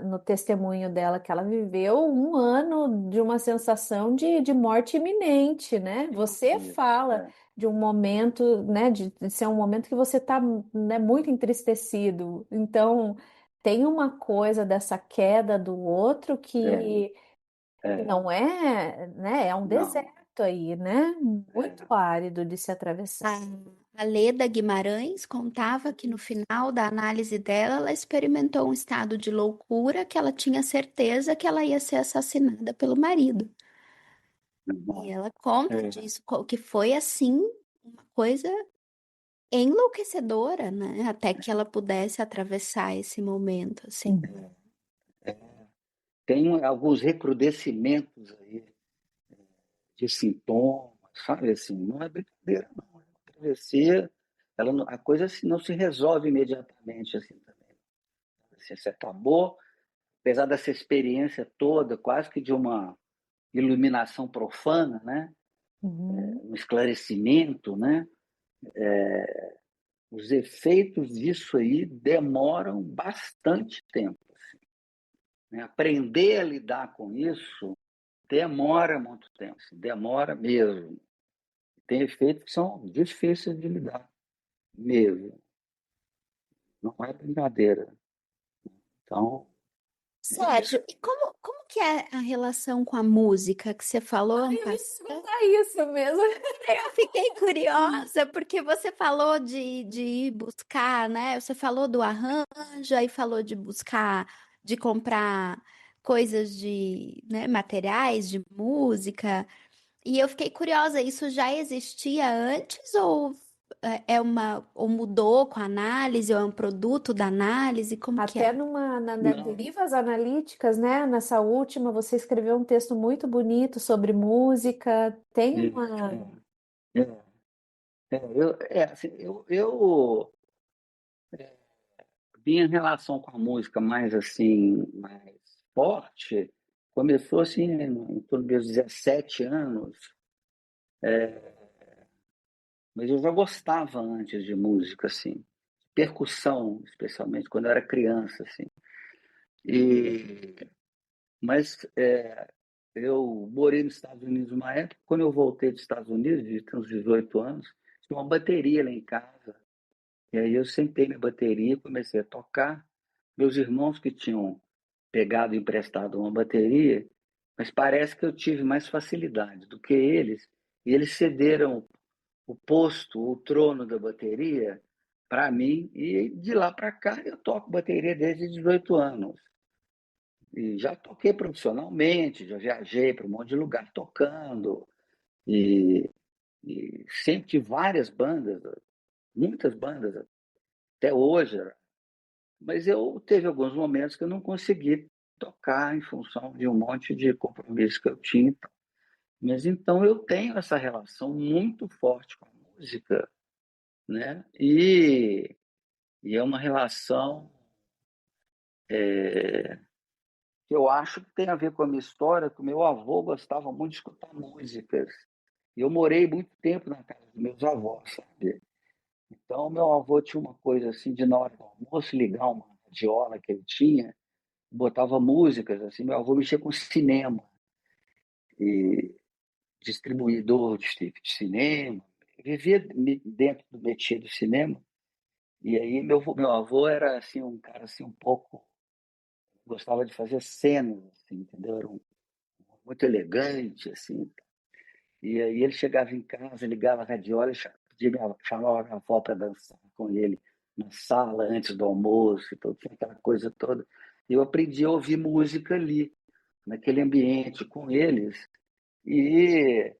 Speaker 3: no testemunho dela, que ela viveu um ano de uma sensação de morte iminente, né? Você fala
Speaker 4: É,
Speaker 3: de um momento, né, de ser um momento que você está, né, muito entristecido. Então, tem uma coisa dessa queda do outro
Speaker 4: é,
Speaker 3: que
Speaker 4: é,
Speaker 3: não é, né, é um
Speaker 4: não,
Speaker 3: deserto aí, né? Muito
Speaker 4: é,
Speaker 3: árido de se atravessar.
Speaker 1: A Leda Guimarães contava que no final da análise dela, ela experimentou um estado de loucura que ela tinha certeza que ela ia ser assassinada pelo marido. E
Speaker 4: não,
Speaker 1: ela conta
Speaker 4: é,
Speaker 1: disso, que foi assim, uma coisa enlouquecedora, né? Até que ela pudesse atravessar esse momento, assim.
Speaker 4: é. Tem alguns recrudescimentos aí de sintomas, sabe? Assim, não é brincadeira, não. É uma travessia, a coisa assim, não se resolve imediatamente assim também. Assim, você acabou, apesar dessa experiência toda, quase que de uma iluminação profana, né?
Speaker 3: Uhum.
Speaker 4: Um esclarecimento, né? Os efeitos disso aí demoram bastante tempo. Assim, né? Aprender a lidar com isso demora muito tempo, assim, demora mesmo. Tem efeitos que são difíceis de lidar mesmo. Não é brincadeira. Então,
Speaker 1: Sérgio, e como que é a relação com a música que você falou?
Speaker 3: Eu ia perguntar isso mesmo.
Speaker 1: Eu fiquei curiosa porque você falou de ir buscar, né? Você falou do arranjo, aí falou de buscar, de comprar coisas de, né, materiais de música. E eu fiquei curiosa, isso já existia antes ou ou mudou com a análise ou é um produto da análise? Como que é?
Speaker 3: Até nas
Speaker 4: não.
Speaker 3: derivas analíticas, né? Nessa última, você escreveu um texto muito bonito sobre música. Tem uma.
Speaker 4: É, é, assim, minha relação com a música mais assim, mais forte, começou assim em torno dos 17 anos, mas eu já gostava antes de música, assim, percussão, especialmente quando eu era criança, assim. E, mas eu morei nos Estados Unidos uma época, quando eu voltei dos Estados Unidos, de ter uns 18 anos, tinha uma bateria lá em casa. E aí eu sentei na bateria e comecei a tocar. Meus irmãos que tinham pegado emprestado uma bateria, mas parece que eu tive mais facilidade do que eles, e eles cederam o posto, o trono da bateria para mim, e de lá para cá eu toco bateria desde 18 anos. E já toquei profissionalmente, já viajei para um monte de lugar tocando, e, e sempre tive várias bandas, muitas bandas até hoje, mas eu teve alguns momentos que eu não consegui tocar em função de um monte de compromissos que eu tinha. Mas então eu tenho essa relação muito forte com a música, né? E é uma relação que eu acho que tem a ver com a minha história, que o meu avô gostava muito de escutar músicas. E eu morei muito tempo na casa dos meus avós, sabe? Então, meu avô tinha uma coisa assim de, na hora do almoço, ligar uma radiola que ele tinha, botava músicas, assim, meu avô mexia com cinema, e distribuidor de cinema, vivia dentro do métier do cinema. E aí meu avô era assim um cara assim um pouco, gostava de fazer cenas, assim, entendeu? Era muito elegante, assim. E aí ele chegava em casa, ligava a radiola, chamava minha avó para dançar com ele na sala antes do almoço, então tinha aquela coisa toda. Eu aprendi a ouvir música ali, naquele ambiente com eles. E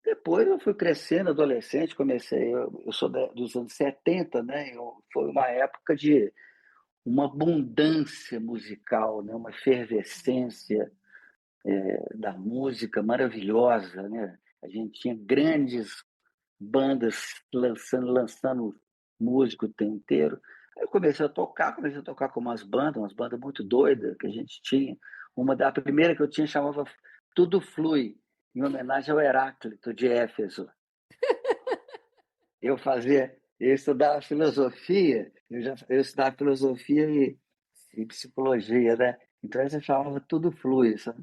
Speaker 4: depois eu fui crescendo, adolescente, comecei, eu sou dos anos 70, né? Foi uma época de uma abundância musical, né? Uma efervescência da música maravilhosa, né? A gente tinha grandes bandas lançando músico o tempo inteiro. Aí eu comecei a tocar com umas bandas muito doidas que a gente tinha. A primeira que eu tinha chamava Tudo Flui, em homenagem ao Heráclito de Éfeso. Eu estudava filosofia, eu estudava filosofia e psicologia, né? Então essa chamava Tudo Flui, sabe?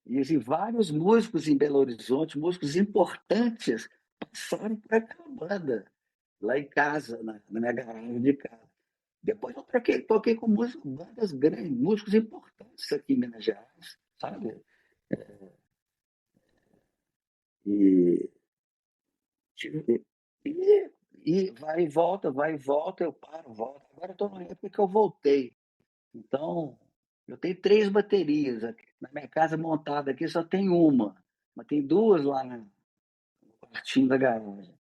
Speaker 4: E assim, vários músicos em Belo Horizonte, músicos importantes, passaram por aquela banda, lá em casa, na minha garagem de casa. Depois eu toquei com bandas grandes, músicos importantes aqui em Minas Gerais, sabe? E, e, e vai e volta, eu paro, volto. Agora eu estou numa época que eu voltei. Então, eu tenho 3 baterias aqui. Na minha casa montada aqui só tem uma, mas tem 2 lá no quartinho da garagem.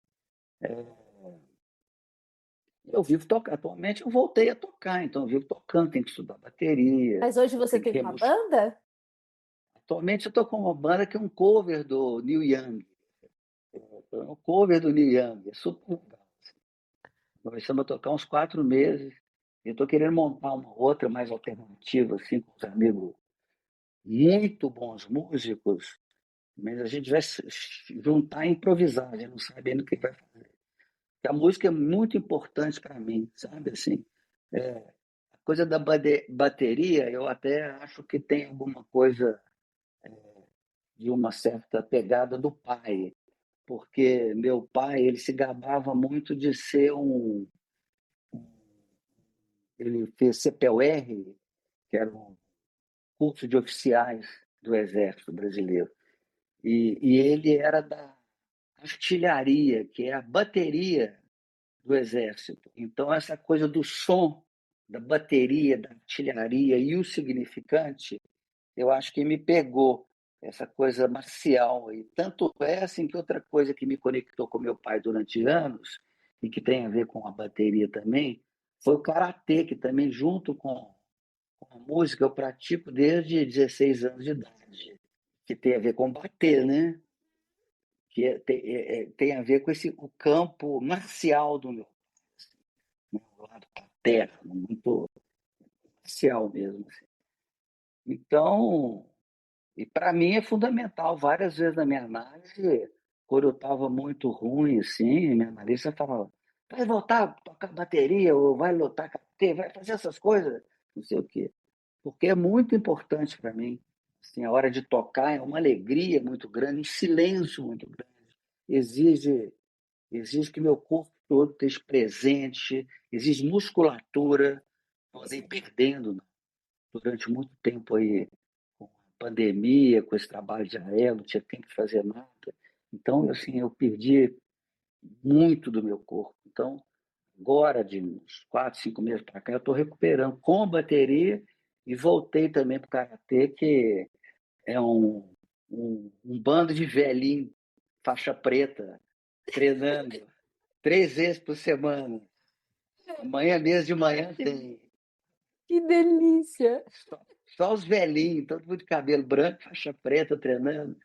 Speaker 4: Eu vivo tocando. Atualmente eu voltei a tocar, então eu vivo tocando, tenho que estudar bateria,
Speaker 3: Mas hoje você
Speaker 4: tem que
Speaker 3: tem uma
Speaker 4: remustar.
Speaker 3: banda?
Speaker 4: Atualmente eu estou com uma banda que é um cover do Neil Young. É um cover do Neil Young, é super legal. Começamos a tocar uns 4 meses. Eu estou querendo montar uma outra mais alternativa, assim, com os amigos muito bons músicos, mas a gente vai se juntar e improvisar, a gente não sabe ainda o que vai fazer. Porque a música é muito importante para mim, sabe? Assim, a coisa da bateria, eu até acho que tem alguma coisa de uma certa pegada do pai, porque meu pai, ele se gabava muito de ser ele fez CPUR, que era um curso de oficiais do Exército Brasileiro, e ele era da artilharia, que é a bateria do Exército. Então, essa coisa do som, da bateria, da artilharia e o significante, eu acho que me pegou essa coisa marcial aí. Tanto é assim que outra coisa que me conectou com meu pai durante anos, e que tem a ver com a bateria também, foi o karatê, que também, junto com a música, eu pratico desde 16 anos de idade, que tem a ver com bater, né? Tem a ver com o campo marcial do meu lado paterno, muito marcial mesmo. Assim. Então, e para mim é fundamental, várias vezes na minha análise, quando eu estava muito ruim, assim, minha analista falava, vai voltar a tocar bateria, ou vai lutar karatê, vai fazer essas coisas, não sei o quê. Porque é muito importante para mim. Assim, a hora de tocar é uma alegria muito grande, um silêncio muito grande. Exige Exige que meu corpo todo esteja presente, exige musculatura. Eu andei perdendo durante muito tempo aí, com a pandemia, com esse trabalho de aéreo, não tinha tempo de fazer nada. Então, assim, eu perdi muito do meu corpo. Então, agora, de uns 4, 5 meses para cá, eu estou recuperando com bateria e voltei também para o Karatê, que é um bando de velhinho, faixa preta, treinando 3 vezes por semana. Amanhã mesmo de manhã tem.
Speaker 3: Que delícia!
Speaker 4: Só, só os velhinhos, todo mundo de cabelo branco, faixa preta, treinando.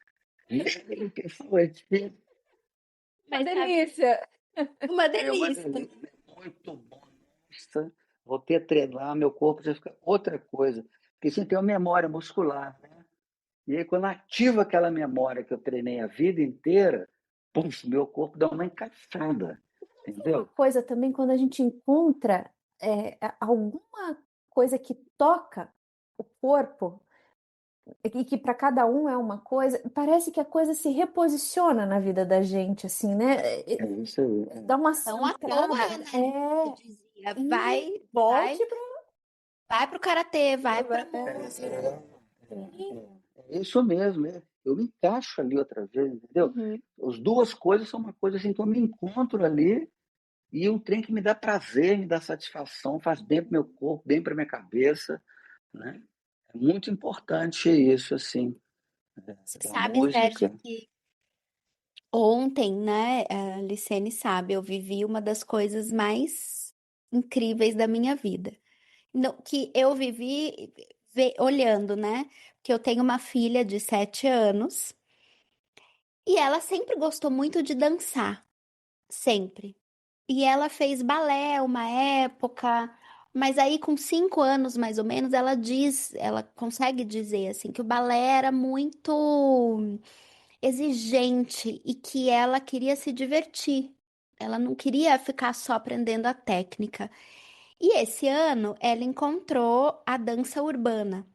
Speaker 4: Velho, que foi?
Speaker 3: Uma
Speaker 1: Mas
Speaker 3: delícia!
Speaker 1: uma
Speaker 4: É uma
Speaker 1: delícia.
Speaker 4: delícia, muito bom. Nossa, voltei a treinar, meu corpo já fica outra coisa. Porque assim, tem uma memória muscular, né? E aí, quando ativa aquela memória que eu treinei a vida inteira, pum, meu corpo dá uma encaixada,
Speaker 3: Uma
Speaker 4: entendeu?
Speaker 3: coisa também, quando a gente encontra alguma coisa que toca o corpo, e que para cada um é uma coisa, parece que a coisa se reposiciona na vida da gente, assim, né?
Speaker 4: É isso aí.
Speaker 3: Dá uma
Speaker 1: Não à
Speaker 3: centrada.
Speaker 1: toa, né? Eu dizia, vai,
Speaker 3: E volte
Speaker 1: vai pro karatê, vai pra
Speaker 3: para.
Speaker 1: música.
Speaker 4: É isso mesmo. eu me encaixo ali outra vez, entendeu?
Speaker 1: Uhum.
Speaker 4: As duas coisas são uma coisa assim que eu me encontro ali e um trem que me dá prazer, me dá satisfação, faz bem para o meu corpo, bem para minha cabeça, né? É muito importante isso, assim, da
Speaker 1: Sabe, Sérgio,
Speaker 4: música.
Speaker 1: que ontem, né, a Licene sabe, eu vivi uma das coisas mais incríveis da minha vida. Que eu vivi olhando, né? Que eu tenho uma filha de 7 anos e ela sempre gostou muito de dançar, sempre. E ela fez balé uma época, mas aí com 5 anos mais ou menos, ela consegue dizer assim que o balé era muito exigente e que ela queria se divertir. Ela não queria ficar só aprendendo a técnica. E esse ano ela encontrou a dança urbana,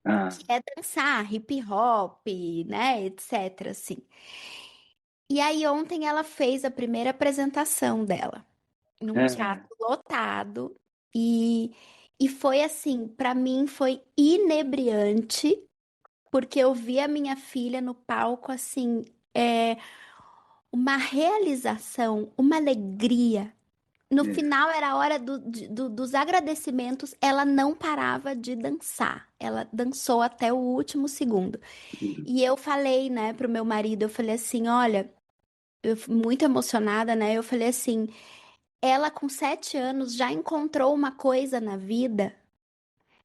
Speaker 4: Ah,
Speaker 1: que é dançar hip hop, né, etc, assim. E aí ontem ela fez a primeira apresentação dela num
Speaker 4: é,
Speaker 1: teatro lotado e foi assim, pra mim foi inebriante, porque eu vi a minha filha no palco assim, é, uma realização, uma alegria. No
Speaker 4: é,
Speaker 1: final era a hora dos agradecimentos, ela não parava de dançar. Ela dançou até o último segundo. E eu falei, né, pro meu marido, eu falei assim, olha, eu fui muito emocionada, né? Eu falei assim, ela com 7 anos já encontrou uma coisa na vida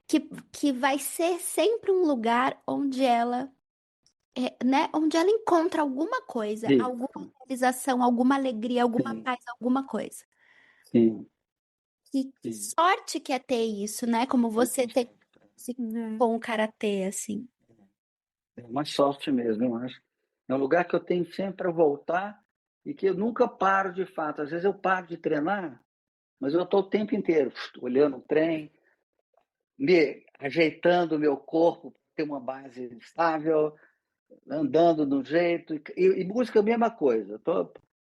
Speaker 1: que, que vai ser sempre um lugar onde ela, né, onde ela encontra alguma coisa, alguma
Speaker 4: isso,
Speaker 1: realização, alguma alegria, alguma
Speaker 4: sim,
Speaker 1: paz, alguma coisa.
Speaker 4: sim,
Speaker 1: Que
Speaker 4: sim.
Speaker 1: sorte que é ter isso, né? Como você
Speaker 4: Muito
Speaker 1: tem
Speaker 4: certo.
Speaker 3: Né?
Speaker 1: com o karatê, assim.
Speaker 4: É uma sorte mesmo, eu acho. É um lugar que eu tenho sempre para voltar e que eu nunca paro de fato. Às vezes eu paro de treinar, mas eu estou o tempo inteiro olhando o trem, me ajeitando o meu corpo para ter uma base estável, andando do jeito. E música é a mesma coisa.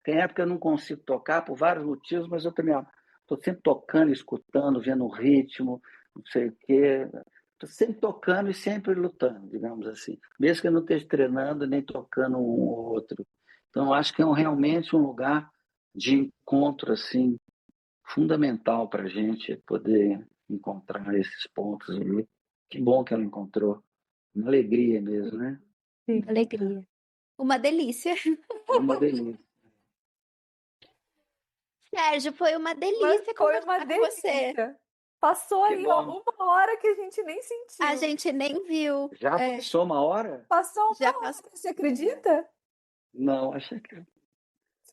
Speaker 4: Tem época que eu não consigo tocar por vários motivos, mas eu também estou sempre tocando, escutando, vendo o ritmo, não sei o quê. Estou sempre tocando e sempre lutando, digamos assim. Mesmo que eu não esteja treinando nem tocando um ou outro. Então, acho que é realmente um lugar de encontro assim fundamental para a gente poder encontrar esses pontos ali. Que bom que ela encontrou. Uma alegria mesmo, né?
Speaker 3: Sim.
Speaker 1: Alegria. Uma delícia.
Speaker 4: É uma delícia.
Speaker 1: Sérgio, foi uma
Speaker 3: Mas
Speaker 1: delícia
Speaker 3: foi uma
Speaker 1: conversar com você.
Speaker 3: delícia. Passou
Speaker 4: Que
Speaker 3: aí, ó,
Speaker 4: bom.
Speaker 3: uma hora que a gente nem
Speaker 1: A
Speaker 3: sentiu.
Speaker 1: gente nem viu.
Speaker 4: Já
Speaker 1: É,
Speaker 4: passou uma hora?
Speaker 3: Passou
Speaker 1: já
Speaker 3: uma hora,
Speaker 1: passou.
Speaker 3: você acredita?
Speaker 4: Não, achei que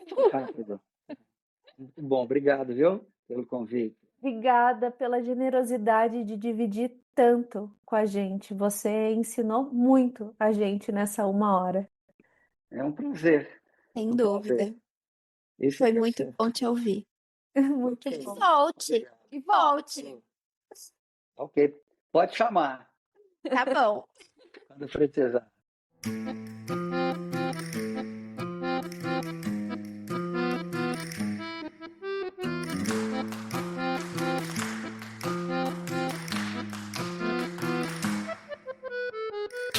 Speaker 4: foi rápido. Muito bom, obrigado, viu, pelo convite.
Speaker 3: Obrigada pela generosidade de dividir tanto com a gente. Você ensinou muito a gente nessa uma hora.
Speaker 4: É um prazer,
Speaker 1: Sem
Speaker 4: um prazer.
Speaker 1: dúvida.
Speaker 4: Esse
Speaker 1: Foi
Speaker 4: que é
Speaker 1: muito
Speaker 4: ser.
Speaker 1: bom te ouvir.
Speaker 3: Muito
Speaker 1: E
Speaker 3: bom.
Speaker 1: volte.
Speaker 4: Obrigado.
Speaker 1: E volte.
Speaker 4: Ok, pode chamar
Speaker 1: Tá bom.
Speaker 4: quando precisar.